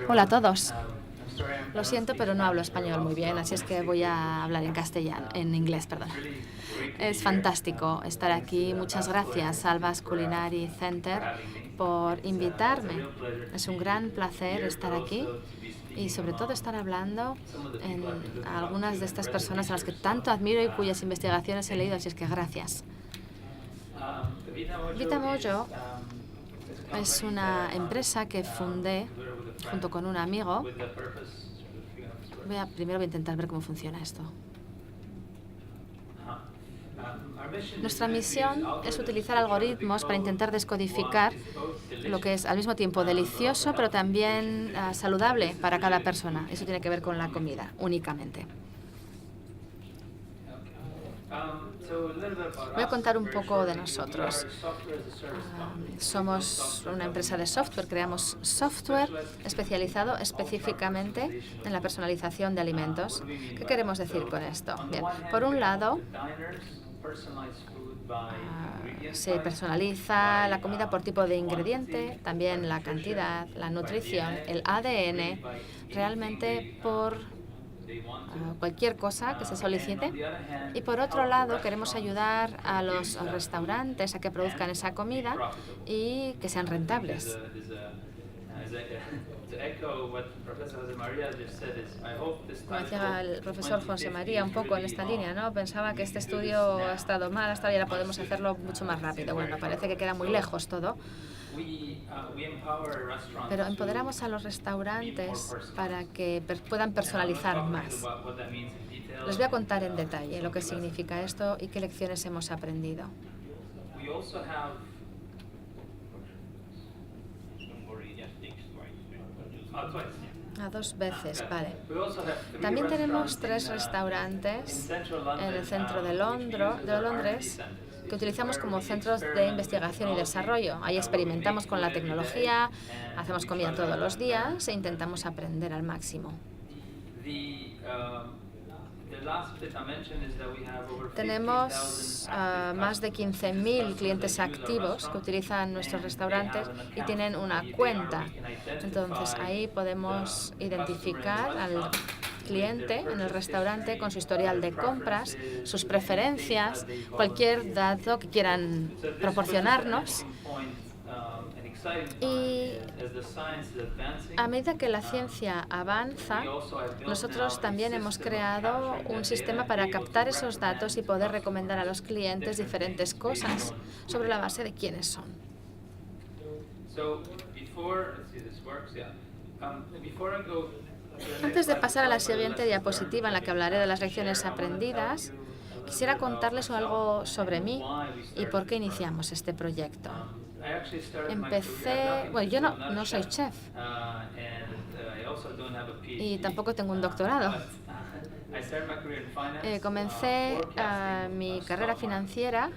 Hola a todos. Lo siento, pero no hablo español muy bien, así es que voy a hablar en castellano, en inglés, perdón. Es fantástico estar aquí. Muchas gracias al Basque Culinary Center por invitarme. Es un gran placer estar aquí y sobre todo estar hablando en algunas de estas personas a las que tanto admiro y cuyas investigaciones he leído, así es que gracias. Vitamojo es una empresa que fundé junto con un amigo. Primero voy a intentar ver cómo funciona esto. Nuestra misión es utilizar algoritmos para intentar descodificar lo que es al mismo tiempo delicioso, pero también saludable para cada persona. Eso tiene que ver con la comida, únicamente. Voy a contar un poco de nosotros. Somos una empresa de software, creamos software especializado específicamente en la personalización de alimentos. ¿Qué queremos decir con esto? Bien, por un lado, se personaliza la comida por tipo de ingrediente, también la cantidad, la nutrición, el ADN, realmente por cualquier cosa que se solicite. Y por otro lado, queremos ayudar a los restaurantes a que produzcan esa comida y que sean rentables. Como decía el profesor José María, un poco en esta línea, ¿no? Pensaba que este estudio ha estado mal, hasta ahora podemos hacerlo mucho más rápido. Bueno, parece que queda muy lejos todo. Pero empoderamos a los restaurantes para que puedan personalizar más. Les voy a contar en detalle lo que significa esto y qué lecciones hemos aprendido. Dos veces, vale. También tenemos 3 restaurantes en el centro de Londres que utilizamos como centros de investigación y desarrollo. Ahí experimentamos con la tecnología, hacemos comida todos los días e intentamos aprender al máximo. Tenemos más de 15.000 clientes activos que utilizan nuestros restaurantes y tienen una cuenta. Entonces ahí podemos identificar al cliente en el restaurante con su historial de compras, sus preferencias, cualquier dato que quieran proporcionarnos. Y a medida que la ciencia avanza, nosotros también hemos creado un sistema para captar esos datos y poder recomendar a los clientes diferentes cosas sobre la base de quiénes son. Antes de pasar a la siguiente diapositiva en la que hablaré de las lecciones aprendidas, quisiera contarles algo sobre mí y por qué iniciamos este proyecto. Bueno, yo no soy chef y tampoco tengo un doctorado. Comencé mi carrera financiera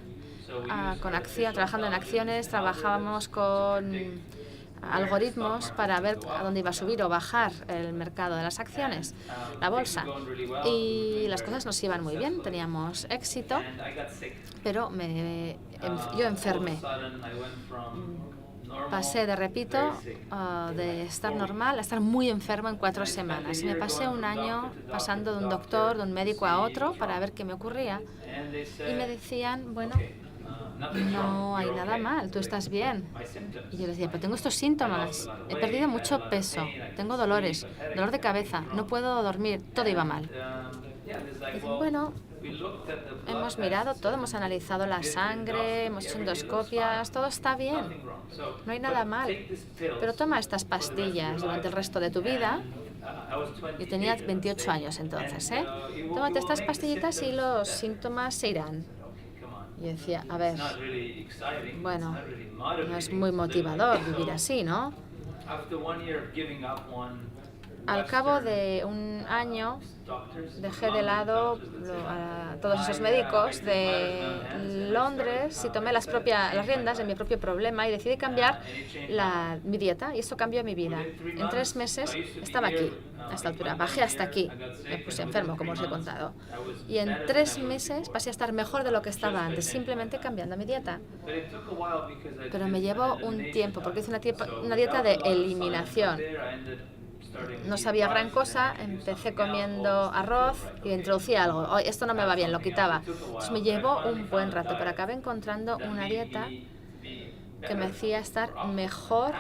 trabajando en acciones. Trabajábamos con algoritmos para ver a dónde iba a subir o bajar el mercado de las acciones, la bolsa. Y las cosas nos iban muy bien, teníamos éxito, pero yo enfermé. Pasé de estar normal a estar muy enfermo en 4 semanas. Y me pasé un año pasando de un doctor, de un médico a otro para ver qué me ocurría. Y me decían, bueno, no hay nada mal, tú estás bien. Y yo decía, pero tengo estos síntomas, he perdido mucho peso, tengo dolores, dolor de cabeza, no puedo dormir, todo iba mal. Y dicen, bueno, hemos mirado todo, hemos analizado la sangre, hemos hecho endoscopias, todo está bien, no hay nada mal. Pero toma estas pastillas durante el resto de tu vida. Yo tenía 28 años entonces, ¿eh? Tómate estas pastillitas y los síntomas se irán. Y decía, a ver, bueno, no es muy motivador vivir así, ¿no? Al cabo de un año dejé de lado a todos esos médicos de Londres y tomé las riendas de mi propio problema y decidí cambiar mi dieta, y esto cambió mi vida. En 3 meses estaba aquí, a esta altura, bajé hasta aquí, me puse enfermo, como os he contado. Y en 3 meses pasé a estar mejor de lo que estaba antes, simplemente cambiando mi dieta. Pero me llevó un tiempo, porque hice una dieta de eliminación. No sabía gran cosa, empecé comiendo arroz y introducí algo. Oh, esto no me va bien, lo quitaba. Entonces me llevó un buen rato, pero acabé encontrando una dieta que me hacía estar mejor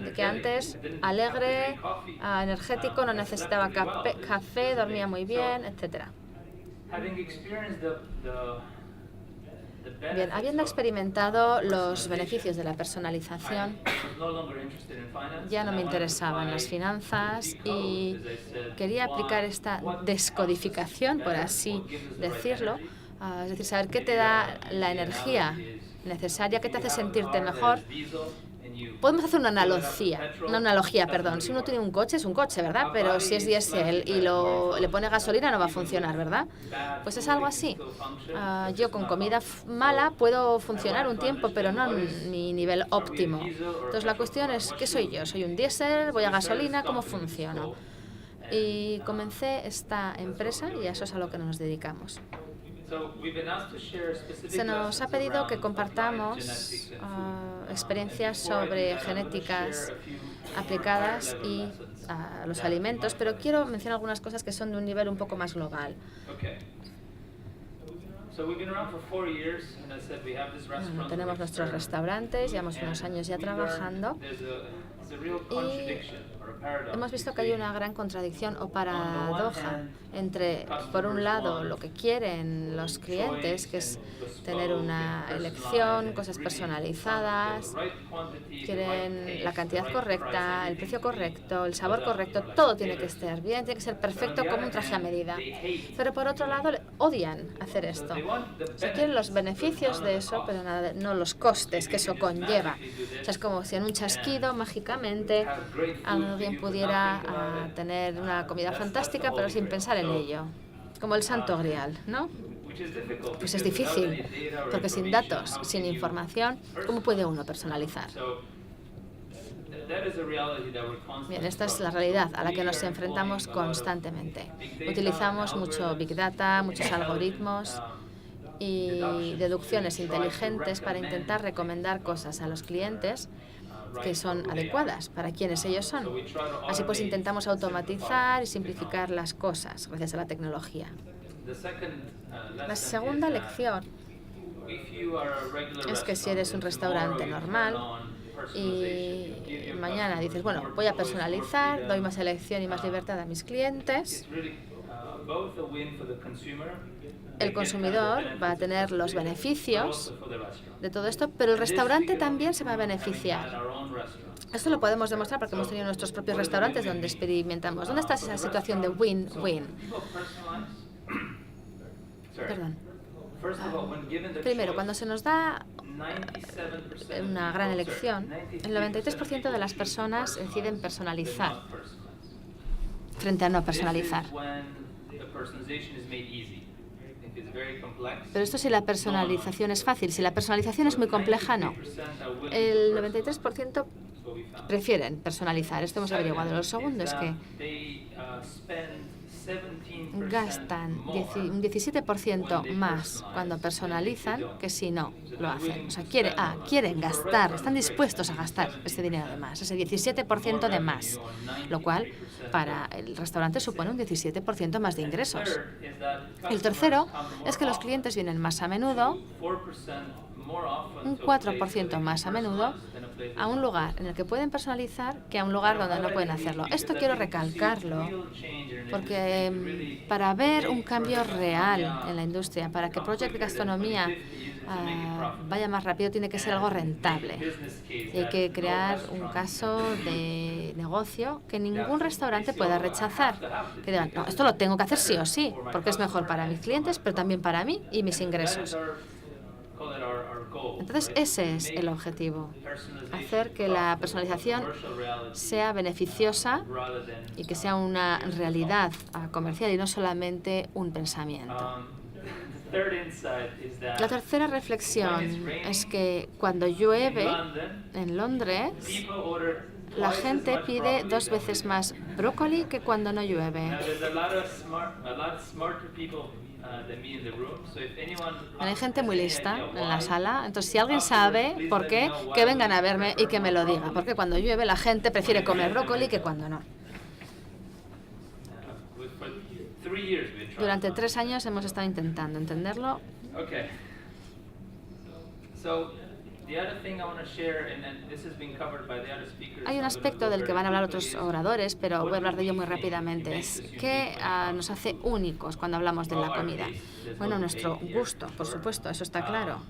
de que antes, alegre, energético, no necesitaba café, dormía muy bien, etc. Bien, habiendo experimentado los beneficios de la personalización, ya no me interesaban las finanzas y quería aplicar esta descodificación, por así decirlo, es decir, saber qué te da la energía necesaria, qué te hace sentirte mejor. Podemos hacer una analogía. Si uno tiene un coche, es un coche, ¿verdad? Pero si es diésel y le pone gasolina, no va a funcionar, ¿verdad? Pues es algo así. Yo con comida mala puedo funcionar un tiempo, pero no en mi nivel óptimo. Entonces la cuestión es, ¿qué soy yo? ¿Soy un diésel? ¿Voy a gasolina? ¿Cómo funciono? Y comencé esta empresa y a eso es a lo que nos dedicamos. Se nos ha pedido que compartamos experiencias sobre genéticas aplicadas y los alimentos, pero quiero mencionar algunas cosas que son de un nivel un poco más global. Tenemos nuestros restaurantes, llevamos unos años ya trabajando y hemos visto que hay una gran contradicción o paradoja entre, por un lado, lo que quieren los clientes, que es tener una elección, cosas personalizadas, quieren la cantidad correcta, el precio correcto, el sabor correcto, todo tiene que estar bien, tiene que ser perfecto como un traje a medida. Pero por otro lado, odian hacer esto. O sea, quieren los beneficios de eso, pero no los costes que eso conlleva. O sea, es como si en un chasquido, mágicamente, alguien pudiera tener una comida fantástica, pero sin pensar en ello. Como el santo grial, ¿no? Pues es difícil, porque sin datos, sin información, ¿cómo puede uno personalizar? Bien, esta es la realidad a la que nos enfrentamos constantemente. Utilizamos mucho Big Data, muchos algoritmos y deducciones inteligentes para intentar recomendar cosas a los clientes que son adecuadas para quienes ellos son. Así pues, intentamos automatizar y simplificar las cosas gracias a la tecnología. La segunda lección es que si eres un restaurante normal y mañana dices, bueno, voy a personalizar, doy más elección y más libertad a mis clientes, el consumidor va a tener los beneficios de todo esto, pero el restaurante también se va a beneficiar. Esto lo podemos demostrar porque hemos tenido nuestros propios restaurantes donde experimentamos. ¿Dónde está esa situación de win-win? Perdón. Primero, cuando se nos da una gran elección, el 93% de las personas deciden personalizar frente a no personalizar. Pero esto si la personalización es fácil. Si la personalización es muy compleja, no. El 93% prefieren personalizar. Esto hemos averiguado. Lo segundo es que gastan un 17% más cuando personalizan que si no lo hacen. O sea, quieren gastar, están dispuestos a gastar ese dinero de más, ese 17% de más, lo cual para el restaurante supone un 17% más de ingresos. El tercero es que los clientes vienen más a menudo, un 4% más a menudo, a un lugar en el que pueden personalizar que a un lugar donde no pueden hacerlo. Esto quiero recalcarlo, porque para ver un cambio real en la industria, para que Project Gastronomía vaya más rápido, tiene que ser algo rentable. Y hay que crear un caso de negocio que ningún restaurante pueda rechazar. Que digan, no, esto lo tengo que hacer sí o sí, porque es mejor para mis clientes, pero también para mí y mis ingresos. Entonces, ese es el objetivo, hacer que la personalización sea beneficiosa y que sea una realidad comercial y no solamente un pensamiento. La tercera reflexión es que cuando llueve en Londres, la gente pide 2 veces más brócoli que cuando no llueve. Hay gente muy lista en la sala, entonces si alguien sabe por qué, que vengan a verme y que me lo diga, porque cuando llueve la gente prefiere comer brócoli que cuando no. Durante 3 años hemos estado intentando entenderlo. Hay un aspecto del que van a hablar otros oradores, pero voy a hablar de ello muy rápidamente. Es qué nos hace únicos cuando hablamos de la comida. Bueno, nuestro gusto, por supuesto, eso está claro.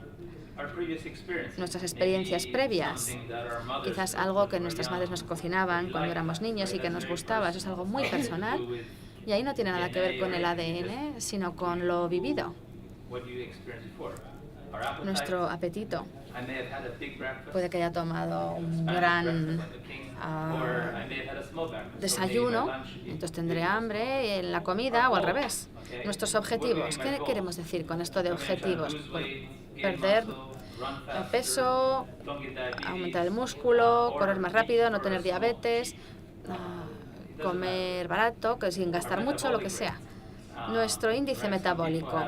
Nuestras experiencias previas, quizás algo que nuestras madres nos cocinaban cuando éramos niños y que nos gustaba, eso es algo muy personal. Y ahí no tiene nada que ver con el ADN, sino con lo vivido. Nuestro apetito. Puede que haya tomado un gran desayuno, entonces tendré hambre en la comida o al revés. Nuestros objetivos. ¿Qué queremos decir con esto de objetivos? Bueno, perder peso, aumentar el músculo, correr más rápido, no tener diabetes, comer barato, que sin gastar mucho, lo que sea. Nuestro índice metabólico.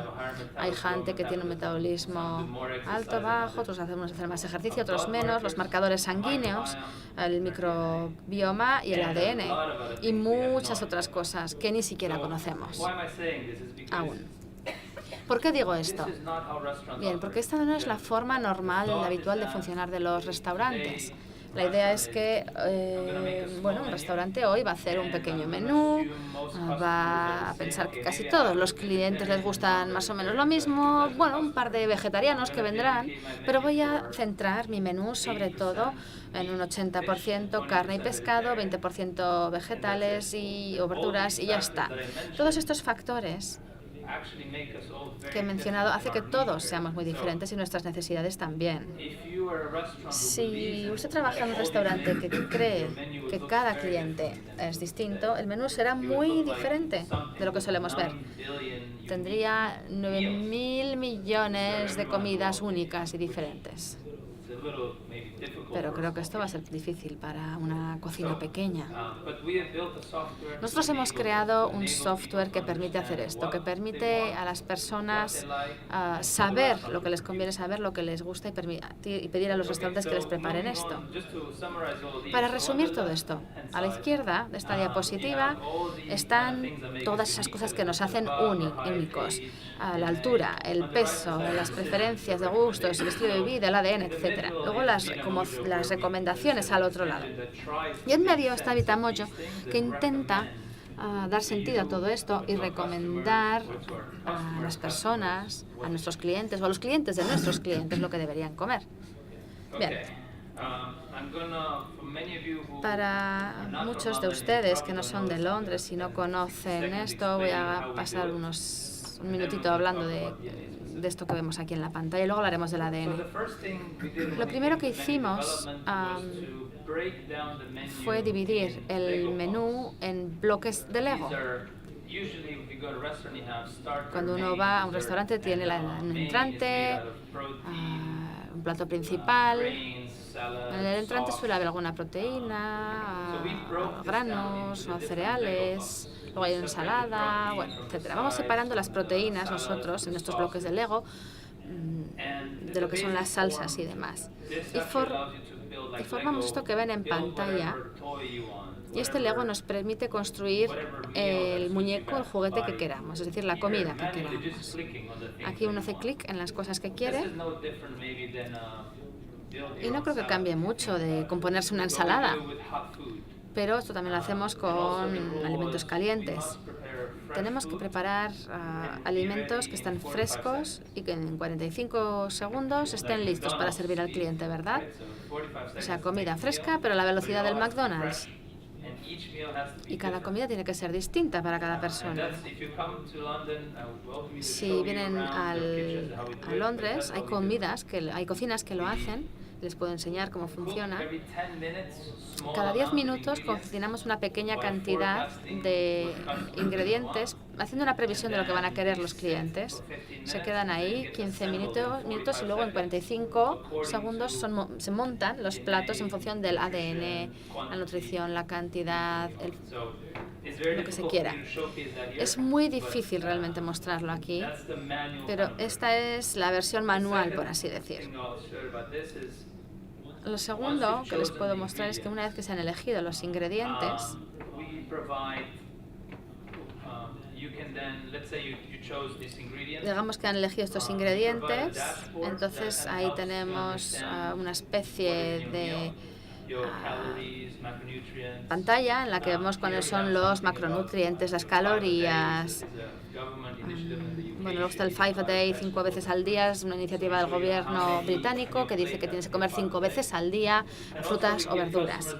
Hay gente que tiene un metabolismo alto, bajo, otros hacemos hacer más ejercicio, otros menos, los marcadores sanguíneos, el microbioma y el ADN y muchas otras cosas que ni siquiera conocemos aún. ¿Por qué digo esto? Bien, porque esta no es la forma normal, habitual de funcionar de los restaurantes. La idea es que, bueno, un restaurante hoy va a hacer un pequeño menú, va a pensar que casi todos los clientes les gustan más o menos lo mismo, bueno, un par de vegetarianos que vendrán, pero voy a centrar mi menú sobre todo en un 80% carne y pescado, 20% vegetales o verduras y ya está. Todos estos factores que he mencionado hace que todos seamos muy diferentes y nuestras necesidades también. Si usted trabaja en un restaurante que cree que cada cliente es distinto, el menú será muy diferente de lo que solemos ver. Tendría 9.000 millones de comidas únicas y diferentes. Pero creo que esto va a ser difícil para una cocina pequeña. Nosotros hemos creado un software que permite hacer esto, que permite a las personas saber lo que les conviene saber, lo que les gusta y pedir a los restaurantes que les preparen esto. Para resumir todo esto, a la izquierda de esta diapositiva están todas esas cosas que nos hacen únicos. La altura, el peso, las preferencias de gustos, el estilo de vida, el ADN, etc. Luego las recomendaciones al otro lado. Y en medio está Vitamoyo, que intenta dar sentido a todo esto y recomendar a las personas, a nuestros clientes o a los clientes de nuestros clientes lo que deberían comer. Bien. Para muchos de ustedes que no son de Londres y no conocen esto, voy a pasar un minutito hablando de esto que vemos aquí en la pantalla y luego hablaremos del ADN. Lo primero que hicimos fue dividir el menú en bloques de Lego. Cuando uno va a un restaurante tiene un entrante, un plato principal. En el entrante suele haber alguna proteína, granos o cereales. Luego hay ensalada, bueno, etcétera. Vamos separando las proteínas nosotros en estos bloques de Lego de lo que son las salsas y demás. Y formamos esto que ven en pantalla. Y este Lego nos permite construir el muñeco, el juguete que queramos, es decir, la comida que queramos. Aquí uno hace clic en las cosas que quiere. Y no creo que cambie mucho de componerse una ensalada. Pero esto también lo hacemos con alimentos calientes. Tenemos que preparar alimentos que están frescos y que en 45 segundos estén listos para servir al cliente, ¿verdad? O sea, comida fresca, pero a la velocidad del McDonald's. Y cada comida tiene que ser distinta para cada persona. Si vienen a Londres, hay cocinas que lo hacen. Les puedo enseñar cómo funciona. Cada 10 minutos cocinamos una pequeña cantidad de ingredientes, haciendo una previsión de lo que van a querer los clientes. Se quedan ahí 15 minutos y luego en 45 segundos se montan los platos en función del ADN, la nutrición, la cantidad, lo que se quiera. Es muy difícil realmente mostrarlo aquí, pero esta es la versión manual, por así decir. Lo segundo que les puedo mostrar es que una vez que se han elegido los ingredientes, digamos que han elegido estos ingredientes, entonces ahí tenemos una especie de pantalla en la que vemos cuáles son los macronutrientes, las calorías. Bueno, luego está el 5 a day, 5 veces al día, es una iniciativa del gobierno británico que dice que tienes que comer 5 veces al día frutas o verduras.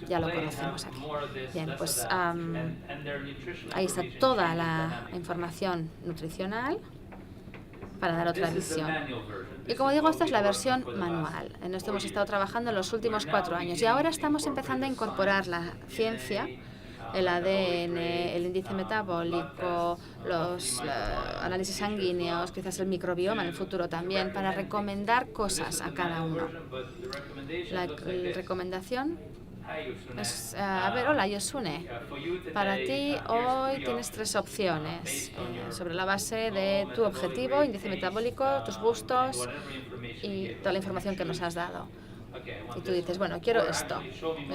Ya lo conocemos aquí. Bien, pues ahí está toda la información nutricional para dar otra visión. Y como digo, esta es la versión manual. En esto hemos estado trabajando en los últimos 4 años y ahora estamos empezando a incorporar la ciencia, el ADN, el índice metabólico, los análisis sanguíneos, quizás el microbioma en el futuro también, para recomendar cosas a cada uno. La recomendación es, hola Yosune, para ti hoy tienes 3 opciones sobre la base de tu objetivo, índice metabólico, tus gustos y toda la información que nos has dado. Y tú dices, bueno, quiero esto.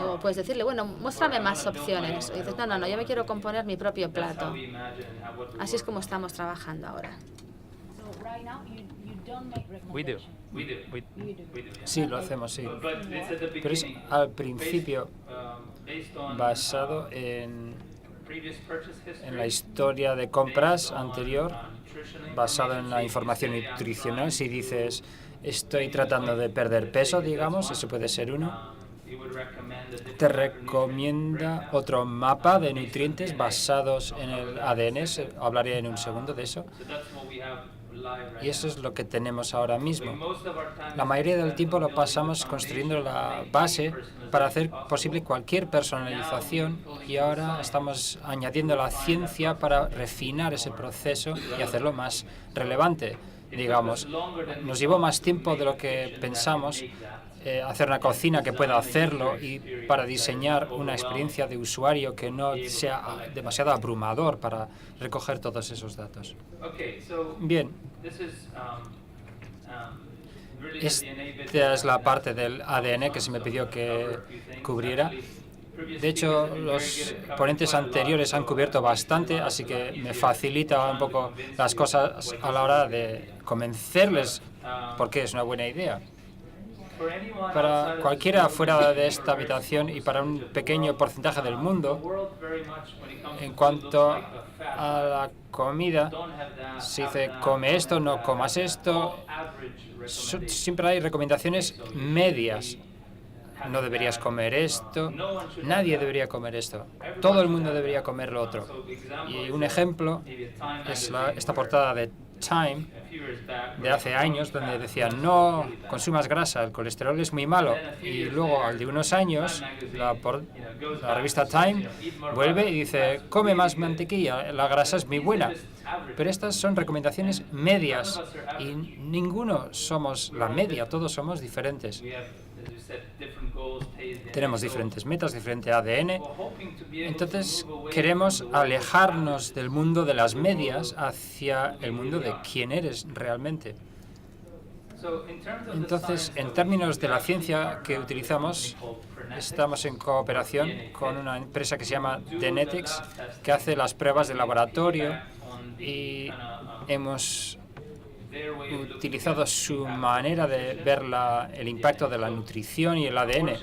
O puedes decirle, bueno, muéstrame más opciones. Y dices, no, yo me quiero componer mi propio plato. Así es como estamos trabajando ahora. Sí, lo hacemos, sí. Pero es al principio basado en la historia de compras anterior, basado en la información nutricional. Si dices, estoy tratando de perder peso, digamos, eso puede ser uno, te recomienda otro mapa de nutrientes basados en el ADN. Hablaré en un segundo de eso. Y eso es lo que tenemos ahora mismo. La mayoría del tiempo lo pasamos construyendo la base para hacer posible cualquier personalización y ahora estamos añadiendo la ciencia para refinar ese proceso y hacerlo más relevante. Digamos, nos llevó más tiempo de lo que pensamos hacer una cocina que pueda hacerlo y para diseñar una experiencia de usuario que no sea demasiado abrumador para recoger todos esos datos. Bien, esta es la parte del ADN que se me pidió que cubriera. De hecho, los ponentes anteriores han cubierto bastante, así que me facilita un poco las cosas a la hora de convencerles por qué es una buena idea. Para cualquiera fuera de esta habitación y para un pequeño porcentaje del mundo, en cuanto a la comida, se dice, come esto, no comas esto. Siempre hay recomendaciones medias. No deberías comer esto, nadie debería comer esto, todo el mundo debería comer lo otro. Y un ejemplo es esta portada de Time de hace años donde decían no consumas grasa, el colesterol es muy malo. Y luego al de unos años la revista Time vuelve y dice come más mantequilla, la grasa es muy buena. Pero estas son recomendaciones medias y ninguno somos la media, todos somos diferentes. Tenemos diferentes metas, diferente ADN. Entonces, queremos alejarnos del mundo de las medias hacia el mundo de quién eres realmente. Entonces, en términos de la ciencia que utilizamos, estamos en cooperación con una empresa que se llama Genetics, que hace las pruebas de laboratorio y hemos utilizado su manera de ver el impacto de la nutrición y el ADN.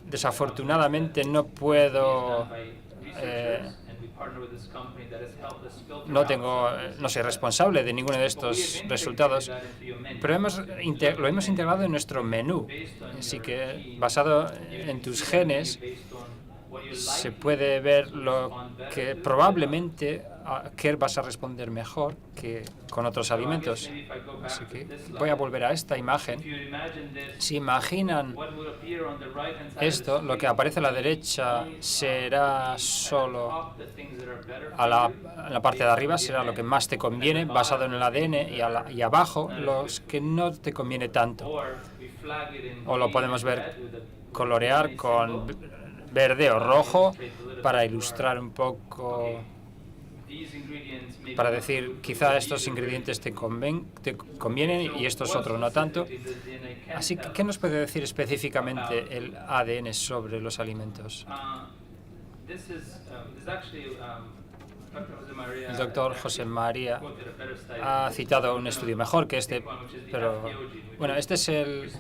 Desafortunadamente no puedo no soy responsable de ninguno de estos resultados, pero lo hemos integrado en nuestro menú. Así que, basado en tus genes, se puede ver lo que probablemente a qué vas a responder mejor que con otros alimentos. Así que voy a volver a esta imagen. Si imaginan esto, lo que aparece a la derecha será solo a la parte de arriba, será lo que más te conviene, basado en el ADN, y abajo los que no te conviene tanto. O lo podemos colorear con verde o rojo para ilustrar un poco, para decir, quizá estos ingredientes te convienen y estos otros no tanto. Así que, ¿qué nos puede decir específicamente el ADN sobre los alimentos? El doctor José María ha citado un estudio mejor que este, pero bueno, este es el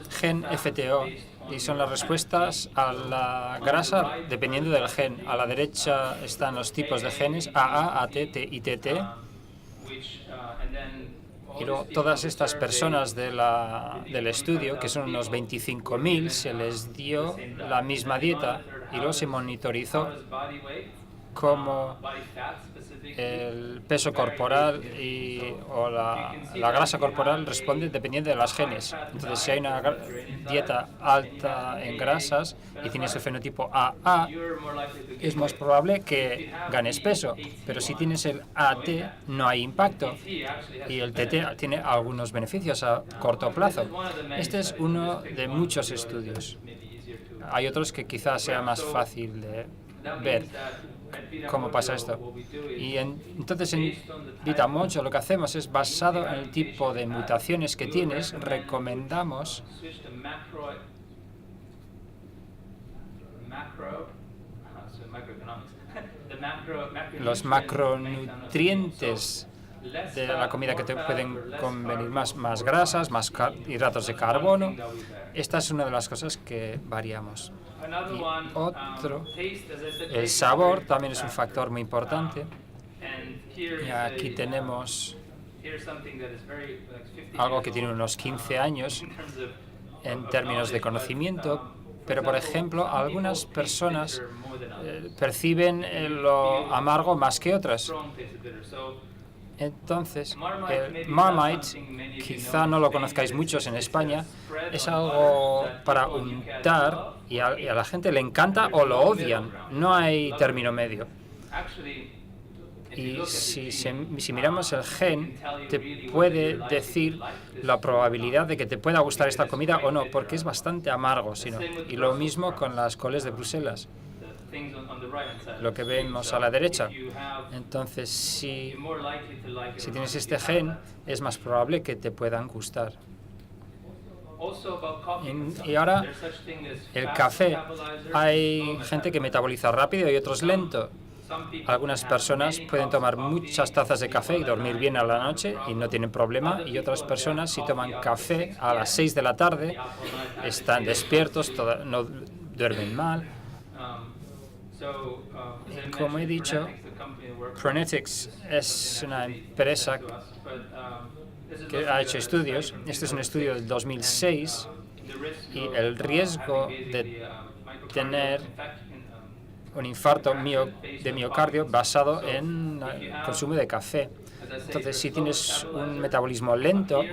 gen FTO y son las respuestas a la grasa dependiendo del gen. A la derecha están los tipos de genes AA, AT y TT. Y luego todas estas personas del estudio, que son unos 25.000, se les dio la misma dieta y luego se monitorizó cómo el peso corporal o la grasa corporal responde dependiendo de las genes. Entonces, si hay una dieta alta en grasas y tienes el fenotipo AA, es más probable que ganes peso. Pero si tienes el AT, no hay impacto. Y el TT tiene algunos beneficios a corto plazo. Este es uno de muchos estudios. Hay otros que quizás sea más fácil de ver cómo pasa esto. Y entonces en VitaMojo lo que hacemos es, basado en el tipo de mutaciones que tienes, recomendamos los macronutrientes de la comida que te pueden convenir más grasas, más hidratos de carbono. Esta es una de las cosas que variamos. Y otro, el sabor también es un factor muy importante. Y aquí tenemos algo que tiene unos 15 años en términos de conocimiento, pero por ejemplo, algunas personas perciben lo amargo más que otras. Entonces, el Marmite, quizá no lo conozcáis muchos en España, es algo para untar y a la gente le encanta o lo odian. No hay término medio. Y si miramos el gen, te puede decir la probabilidad de que te pueda gustar esta comida o no, porque es bastante amargo. Y lo mismo con las coles de Bruselas, lo que vemos a la derecha. Entonces, si tienes este gen, es más probable que te puedan gustar. Y ahora, el café. Hay gente que metaboliza rápido y otros lento. Algunas personas pueden tomar muchas tazas de café y dormir bien a la noche y no tienen problema. Y otras personas, si toman café a las 6 de la tarde, están despiertos, no duermen mal. Como he dicho, Pronetics es una empresa que ha hecho estudios. Este es un estudio del 2006 y el riesgo de tener un infarto de miocardio basado en el consumo de café. Entonces, si tienes un metabolismo lento,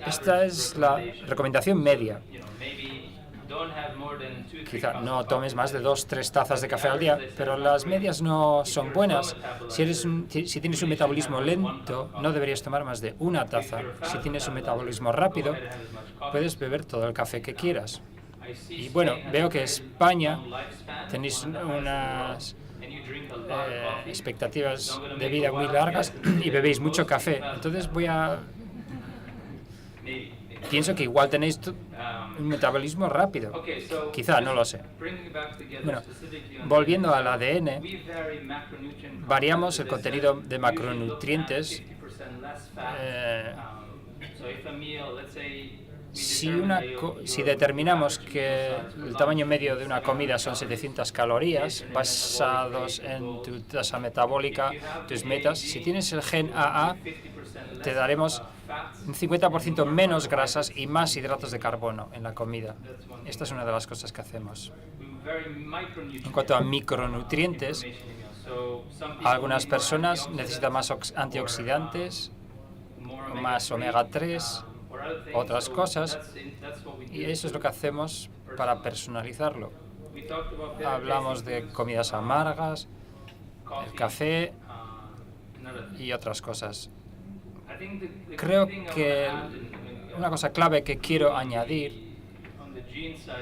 esta es la recomendación media. Quizá no tomes más de 2 o 3 tazas de café al día, pero las medias no son buenas. Si tienes un metabolismo lento, no deberías tomar más de 1 taza. Si tienes un metabolismo rápido, puedes beber todo el café que quieras. Y bueno, veo que España tenéis unas expectativas de vida muy largas y bebéis mucho café. Entonces pienso que igual tenéis un metabolismo rápido. Quizá, no lo sé. Bueno, volviendo al ADN, variamos el contenido de macronutrientes. Si determinamos que el tamaño medio de una comida son 700 calorías, basados en tu tasa metabólica, tus metas, si tienes el gen AA, te daremos un 50% menos grasas y más hidratos de carbono en la comida. Esta es una de las cosas que hacemos. En cuanto a micronutrientes, algunas personas necesitan más antioxidantes, más omega 3, otras cosas, y eso es lo que hacemos para personalizarlo. Hablamos de comidas amargas, el café y otras cosas. Creo que una cosa clave que quiero añadir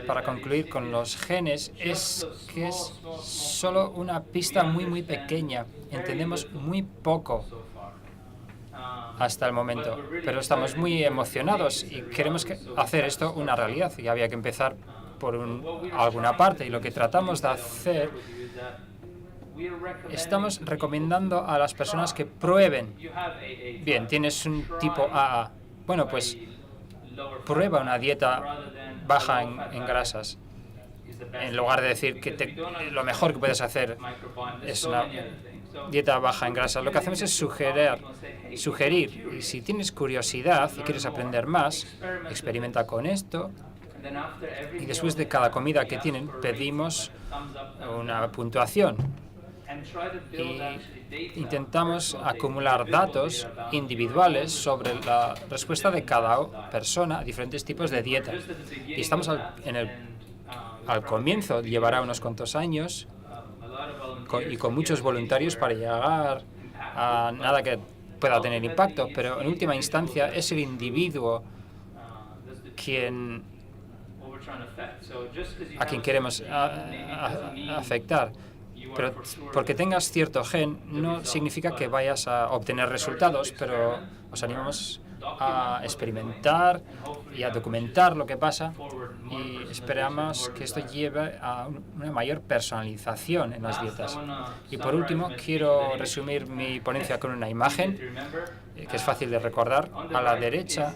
para concluir con los genes es que es solo una pista muy pequeña. Entendemos muy poco hasta el momento, pero estamos muy emocionados y queremos hacer esto una realidad, y había que empezar por alguna parte, y lo que tratamos de hacer, estamos recomendando a las personas que prueben. Bien, tienes un tipo AA, bueno, pues prueba una dieta baja en grasas, en lugar de decir que lo mejor que puedes hacer es una dieta baja en grasas. Lo que hacemos es sugerir, y si tienes curiosidad y quieres aprender más, experimenta con esto, y después de cada comida que tienen pedimos una puntuación y intentamos acumular datos individuales sobre la respuesta de cada persona a diferentes tipos de dieta. Y estamos al comienzo, llevará unos cuantos años y con muchos voluntarios para llegar a nada que pueda tener impacto, pero en última instancia es el individuo a quien queremos afectar. Pero porque tengas cierto gen no significa que vayas a obtener resultados, pero os animamos a experimentar y a documentar lo que pasa, y esperamos que esto lleve a una mayor personalización en las dietas. Y por último, quiero resumir mi ponencia con una imagen que es fácil de recordar. A la derecha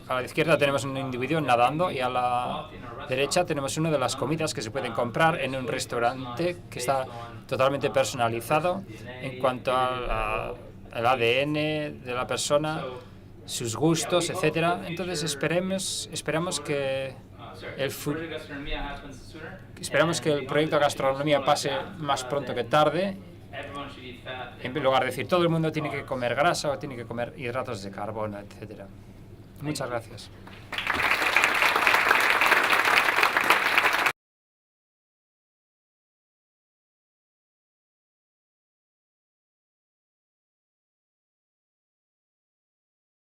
a la izquierda tenemos un individuo nadando, y a la derecha tenemos una de las comidas que se pueden comprar en un restaurante que está totalmente personalizado en cuanto al ADN de la persona, sus gustos, etcétera. Entonces esperamos que el proyecto Gastronomía pase más pronto que tarde. En lugar de decir todo el mundo tiene que comer grasa o tiene que comer hidratos de carbono, etcétera. Muchas gracias.